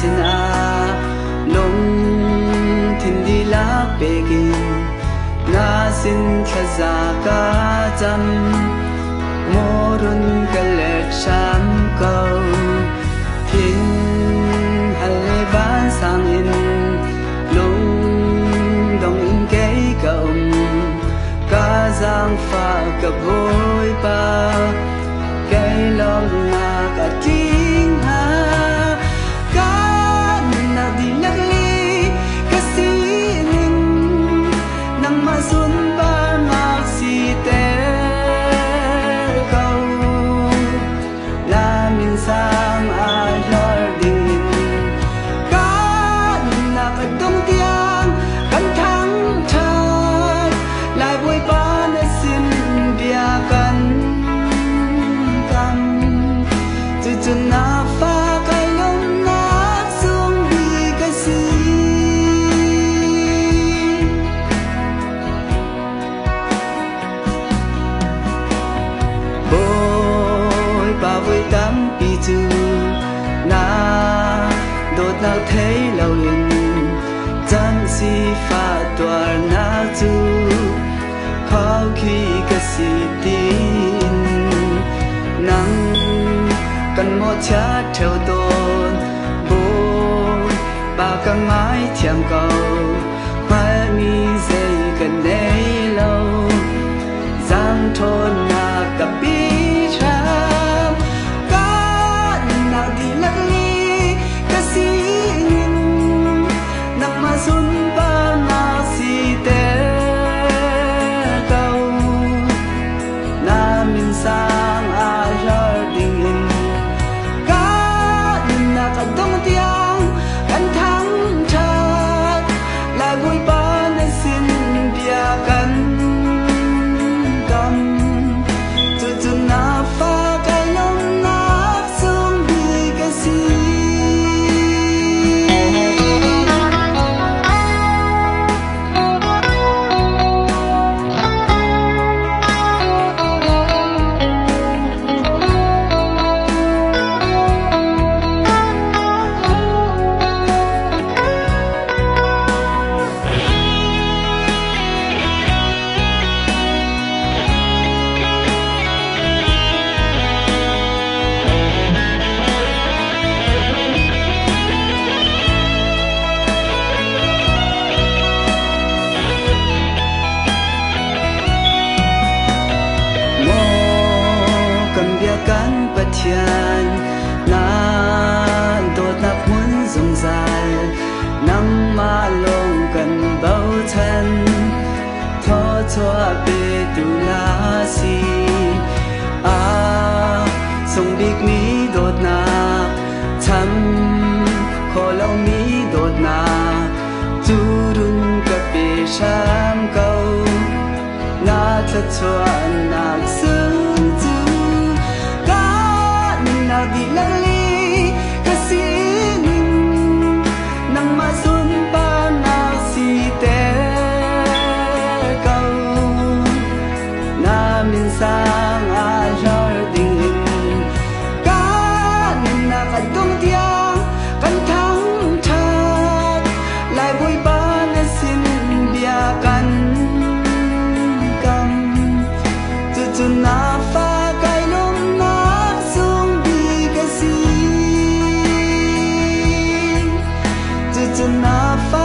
sin a lung thin di la begin na sin thaza ka cham morun kalet sham ko thin hale ban sang in lung dong in ke kaum ka giang pha ka bôi pa cây lòng na ka ting ha ka na di lak li ka sin nang ma sun ba ma si te kau la min sang a lor din ka na ka dong tiang kan thang thai lai bôi pa na sin bia kan chun na pha kai lom na sung bi ka si boy ba vui tam pi chu na đột nào thấy lâu in chân si pha toar na chu khao khi ka si tin nang cần một cha theo tôn bố ba cái mái thiam cầu hoa mi dây gần đây lâu giang thôn na cặp bi tram cá nào đi lắc ly cá xin nằm mà sun ba na si te cầu na min sang a lor ding in dong tiang kan thang that lai vui ba na sin bia kan kam chu chu na pha kai lom na sung bi ka si kan pathian na dot na mun zong zal nang ma long kan bau chan tho chua pe tu la si a song big mi dot na cham kho lo mi dot na chu run ka pe sham kau na tha chua na sung chu nào đi lắc ly ka xin nang ma sun ba na si te kau na min sang a lor ding ka na ka dong tiang kan thang that lai bôi ba na sin bia kan kam chu chu na pha kai lom na to na fa